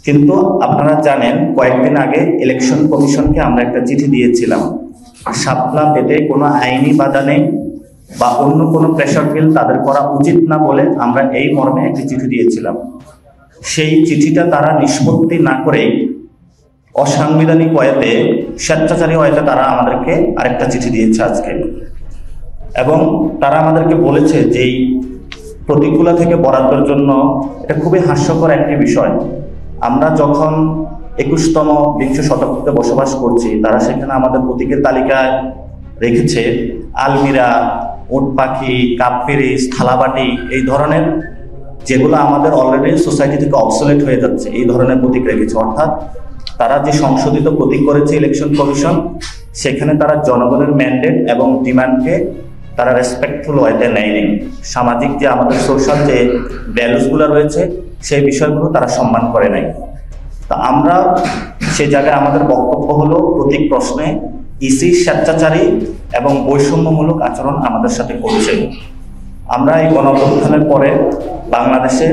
কিন্তু আপনারা জানেন কয়েকদিন আগে ইলেকশন কমিশনকে আমরা একটা চিঠি দিয়েছিলাম, শাপলা পেতে কোনো আইনি বাধা নেই বা অন্য কোনো প্রেশার বিল তাদের করা উচিত না বলে আমরা এই মর্মে একটি চিঠি দিয়েছিলাম। সেই চিঠিটা তারা নিষ্পত্তি না করেই অসাংবিধানিক ওয়েতে, স্বেচ্ছাচারী ওয়েতে তারা আমাদেরকে আরেকটা চিঠি দিয়েছে আজকে, এবং তারা আমাদেরকে বলেছে যে এই প্রতীকগুলা থেকে বরাদ্দের জন্য এটা খুবই হাস্যকর একটি বিষয়। আমরা যখন 21তম বিংশ শতাব্দীতে বসবাস করছি, তারা সেখানে আমাদের প্রতীকের তালিকায় রেখেছে আলমিরা, উট পাখি, কাপ পিরিচ, থালাবাটি, এই ধরনের যেগুলো আমাদের অলরেডি সোসাইটি থেকে অবসোলেট হয়ে যাচ্ছে, এই ধরনের প্রতীক রেখেছে। অর্থাৎ তারা যে সংশোধিত প্রতীক করেছে ইলেকশন কমিশন, সেখানে তারা জনগণের ম্যান্ডেট এবং ডিমান্ডকে তারা রেসপেক্টফুল ওয়েতে নেয়নি। সামাজিক যে আমাদের সোশ্যাল যে ভ্যালুসগুলো রয়েছে সেই বিষয়গুলো তারা সম্মান করে নাই। তা আমরা সে জায়গায় আমাদের বক্তব্য হলো, প্রতীক প্রশ্নে ইসি স্বেচ্ছাচারী এবং বৈষম্যমূলক আচরণ আমাদের সাথে করছে। আমরা এই গণঅভ্যুত্থানের পরে বাংলাদেশে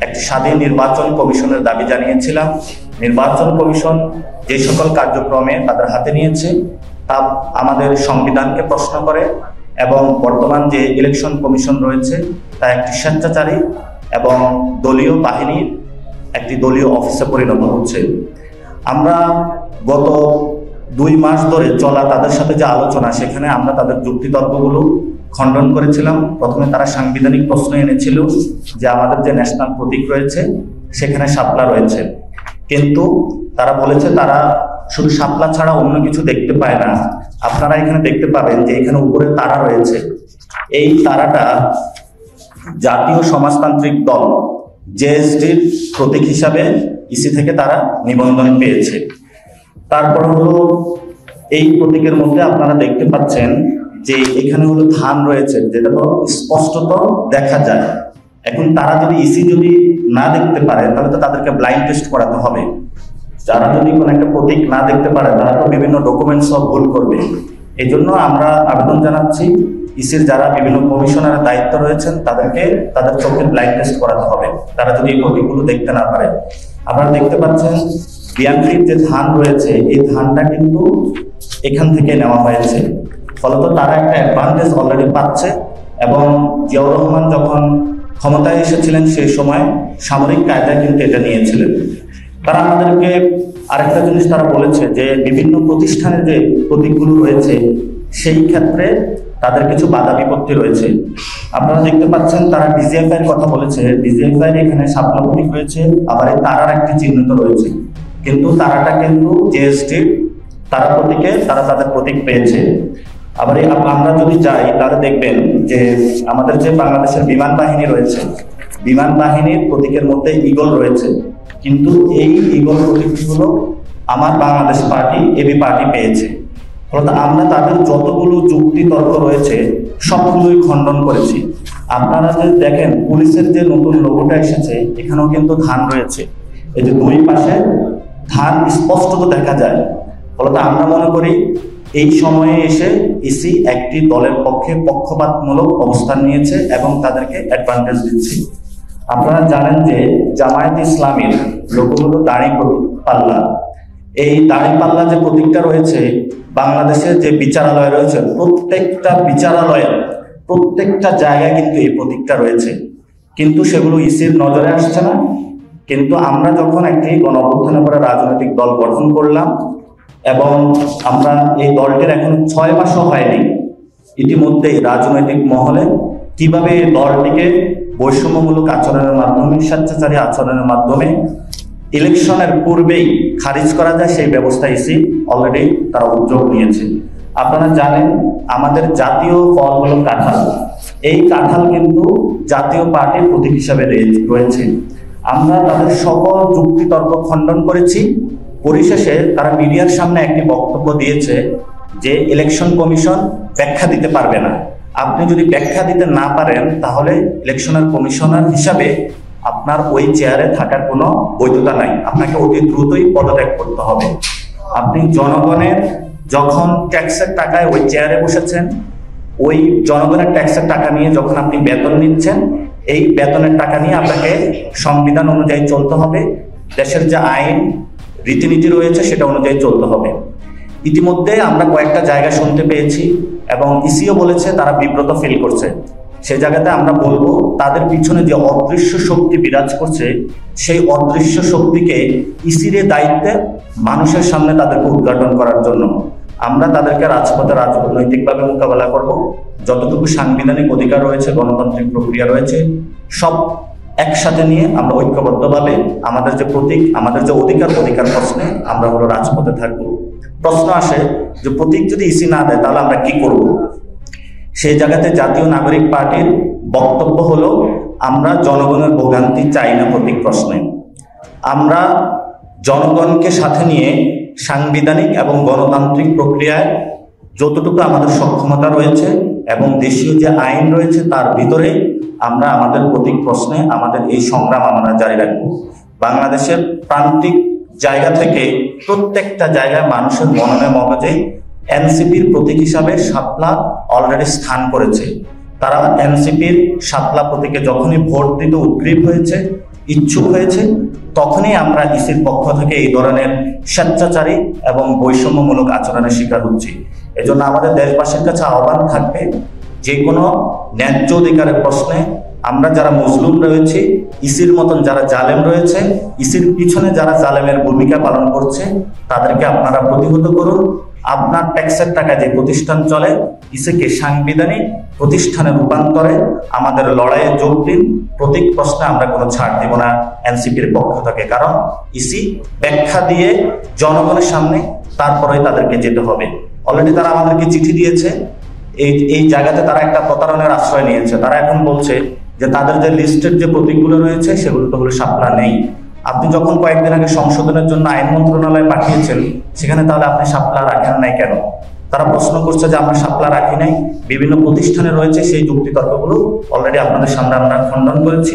একটি স্বাধীন নির্বাচন কমিশনের দাবি জানিয়েছিলাম। নির্বাচন কমিশন যে সকল কার্যক্রমে তাদের হাতে নিয়েছে তা আমাদের সংবিধানকে প্রশ্ন করে, এবং বর্তমান যে ইলেকশন কমিশন রয়েছে তা একটি স্বেচ্ছাচারী এবং দলীয় বাহিনীর একটি দলীয় অফিসে পরিণত হচ্ছে। আমরা গত 2 মাস ধরে চলা তাদের সাথে যে আলোচনা, সেখানে আমরা তাদের যুক্তিতর্কগুলো খণ্ডন করেছিলাম। প্রথমে তারা সাংবিধানিক প্রশ্ন এনেছিল যে আমাদের যে ন্যাশনাল প্রতীক রয়েছে সেখানে শাপলা রয়েছে, কিন্তু তারা বলেছে তারা শুধু শাপলা ছাড়া অন্য কিছু দেখতে পায় না। আপনারা এখানে দেখতে পাবেন যে এখানে উপরে তারা রয়েছে, এই তারাটা জাতীয় সমাজতান্ত্রিক দল জেএসডির প্রতীক হিসাবে ইসি থেকে তারা নিবন্ধন পেয়েছে। তারপর হলো এই প্রতীকের মধ্যে আপনারা দেখতে পাচ্ছেন যে এখানে হলো ধান রয়েছে, যেটা তো স্পষ্টত দেখা যায়। এখন তারা যদি ইসি যদি না দেখতে পারে তাহলে তো তাদেরকে ব্লাইন্ড টেস্ট করাতে হবে। যারা যদি কোনো একটা প্রতীক না দেখতে পারে তারা তো বিভিন্ন ডকুমেন্টস সব ভুল করবে। এই জন্য আমরা আবেদন জানাচ্ছি ইসির যারা বিভিন্ন কমিশনারের দায়িত্ব রয়েছেন তাদেরকে তাদের চোখে ব্লাইন্ড টেস্ট করাতে হবে, তারা যদি এই প্রতীকগুলো দেখতে না পারে। আপনারা দেখতে পাচ্ছেন বিএনপির যে ধান রয়েছে এই ধানটা কিন্তু এখান থেকে নেওয়া হয়েছে, ফলত তারা একটা অ্যাডভান্টেজ অলরেডি পাচ্ছে। এবং জিয়াউর রহমান যখন ক্ষমতায় এসেছিলেন সেই সময় সামরিক কায়দায় কিন্তু এটা নিয়েছিলেন। তারা আমাদেরকে আরেকটা জিনিস তারা বলেছে যে বিভিন্ন প্রতিষ্ঠানের যে প্রতীকগুলো রয়েছে সেই ক্ষেত্রে তাদের কিছু বাধা বিপত্তি রয়েছে। আপনারা দেখতে পাচ্ছেন তারা ডিজিএফআই এর কথা বলেছে, ডিজিএফআই এর এখানে শাপলা প্রতীক রয়েছে, আবার এই তারার একটি চিহ্নিত রয়েছে, কিন্তু তারাটা কিন্তু জেএসটি তারা প্রতীকে তারা তাদের প্রতীক পেয়েছে। আবার আমরা যদি যাই তাহলে দেখবেন যে আমাদের যে বাংলাদেশের বিমান বাহিনী রয়েছে, বিমান বাহিনীর প্রতীকের মধ্যে ঈগল রয়েছে, কিন্তু এই ঈগল প্রতীকগুলো আমার বাংলাদেশ পার্টি এবি পার্টি পেয়েছে। ফলত আমরা তাদের যতগুলো যুক্তি তর্ক রয়েছে সবগুলোই খণ্ডন করেছি। আপনারা যে দেখেন পুলিশের যে নতুন লোগোটা এসেছে এখানেও কিন্তু ধান রয়েছে, এই যে 2 পাশে ধান স্পষ্টত দেখা যায়। ফলত আমরা মনে করি এই সময়ে এসে ইসি একটি দলের পক্ষে পক্ষপাতমূলক অবস্থান নিয়েছে এবং তাদেরকে অ্যাডভান্টেজ দিচ্ছে। আপনারা জানেন যে জামায়াত ইসলামীর লোগো হলো দাড়ি পাল্লা। এই দাড়ি পাল্লা যে প্রতীকটা রয়েছে, বাংলাদেশের যে বিচারালয় রয়েছে প্রত্যেকটা বিচারালয়ের প্রত্যেকটা জায়গায় কিন্তু এই প্রতীকটা রয়েছে, কিন্তু সেগুলো ইসির নজরে আসছে না। কিন্তু আমরা যখন একটি গণঅভ্যুত্থানের পরে রাজনৈতিক দল গঠন করলাম এবং আমরা এই দলটির এখন 6 মাসও হয়নি, ইতিমধ্যেই রাজনৈতিক মহলে কিভাবে এই দলটিকে বৈষম্যমূলক আচরণের মাধ্যমে, স্বেচ্ছাচারী আচরণের মাধ্যমে ইলেকশনের পূর্বেই খারিজ করা যায় সেই ব্যবস্থা ইসি অলরেডি তারা উদ্যোগ নিয়েছে। আপনারা জানেন আমাদের জাতীয় ফল হলো কাঁঠাল, এই কাঁঠাল কিন্তু জাতীয় পার্টির প্রতীক হিসাবে রয়েছে। আমরা তাদের সকল যুক্তিতর্ক খণ্ডন করেছি। পরিশেষে তারা মিডিয়ার সামনে একটি বক্তব্য দিয়েছে যে ইলেকশন কমিশন ব্যাখ্যা দিতে পারবে না। আপনি যদি ব্যাখ্যা দিতে না পারেন তাহলে ইলেকশনের কমিশনার হিসাবে আপনার ওই চেয়ারে থাকার কোনো বৈধতা নাই, আপনাকে অতি দ্রুতই পদত্যাগ করতে হবে। আপনি জনগণের যখন ট্যাক্সের টাকায় ওই চেয়ারে বসেছেন, ওই জনগণের ট্যাক্সের টাকা নিয়ে যখন আপনি বেতন নিচ্ছেন, এই বেতনের টাকা নিয়ে আপনাকে সংবিধান অনুযায়ী চলতে হবে। দেশের যে আইন রীতিনীতি রয়েছে সেটা অনুযায়ী চলতে হবে। ইতিমধ্যে আমরা কয়েকটা জায়গা শুনতে পেয়েছি এবং ইসিও বলেছে তারা বিব্রত ফিল করছে। সেই জায়গাতে আমরা বলবো তাদের পিছনে যে অদৃশ্য শক্তি বিরাজ করছে সেই অদৃশ্য শক্তিকে ইসির দায়িত্বে মানুষের সামনে তাদেরকে উদ্ঘাটন করার জন্য আমরা তাদেরকে রাজপথে রাজনৈতিকভাবে মোকাবেলা করব। যতটুকু সাংবিধানিক অধিকার রয়েছে, গণতান্ত্রিক প্রক্রিয়া রয়েছে, সব একসাথে নিয়ে আমরা ঐক্যবদ্ধভাবে আমাদের যে প্রতীক, আমাদের যে অধিকার প্রশ্নে আমরা হলো রাজপথে থাকব। প্রশ্ন আসে যে প্রতীক যদি ইসি না দেয় তাহলে আমরা কি করব? সেই জায়গাতে জাতীয় নাগরিক পার্টির বক্তব্য হলো আমরা জনগণের ভোগান্তি চাই না প্রতীক প্রশ্নে। আমরা জনগণকে সাথে নিয়ে সাংবিধানিক এবং গণতান্ত্রিক প্রক্রিয়ায় যতটুকু আমাদের সক্ষমতা রয়েছে এবং দেশীয় যে আইন রয়েছে তার ভিতরে আমরা আমাদের প্রতীক প্রশ্নে আমাদের এই সংগ্রাম আমরা জারি রাখব। বাংলাদেশের প্রান্তিক জায়গা থেকে প্রত্যেকটা জায়গায় মানুষের মননে মগজে এনসিপির প্রতীক হিসাবে শাপলা অলরেডি স্থান করেছে। তারা এনসিপির শাপলা প্রতীকে যখনই ভোট দিতে উদ্গ্রীব হয়েছে, ইচ্ছুক হয়েছে, তখনই আমরা ইসির পক্ষ থেকে এই ধরনের স্বেচ্ছাচারী এবং বৈষম্যমূলক আচরণের শিকার হচ্ছি। এজন্য আমাদের দেশবাসীর কাছে আহ্বান থাকবে, যে কোনো ন্যায্য অধিকারের প্রশ্নে আমরা যারা মজলুম রয়েছে, ইসির মতন যারা জালেম রয়েছে, ইসির পিছনে যারা জালেমের ভূমিকা পালন করছে, তাদেরকে আপনারা প্রতিহত করুন। আপনার ট্যাক্সের টাকা যে প্রতিষ্ঠান চলে, ইসিকে সাংবিধানিক প্রতিষ্ঠানে রূপান্তরে আমাদের লড়াইয়ে যোগ দিন। প্রতীক প্রশ্নে আমরা কোনো ছাড় দিব না এনসিপির পক্ষ থেকে, কারণ ইসি ব্যাখ্যা দিয়ে জনগণের সামনে তারপরে তাদেরকে যেতে হবে। অলরেডি তারা আমাদেরকে চিঠি দিয়েছে, এই জায়গাতে তারা একটা প্রতারণার আশ্রয় নিয়েছে। তারা এখন বলছে যে তাদের যে লিস্টের যে প্রতীকগুলো রয়েছে সেগুলো তো হলো শাপলা নেই। আপনি যখন কয়েকদিন আগে সংশোধনের জন্য আইন মন্ত্রণালয়ে পাঠিয়েছেন, সেখানে তাহলে আপনি শাপলা রাখেন নাই কেন? তারা প্রশ্ন করছে যে আমরা শাপলা রাখি নাই, বিভিন্ন প্রতিষ্ঠানে রয়েছে। সেই যুক্তিতর্কগুলো অলরেডি আপনাদের সামনে আমরা খণ্ডন করেছি।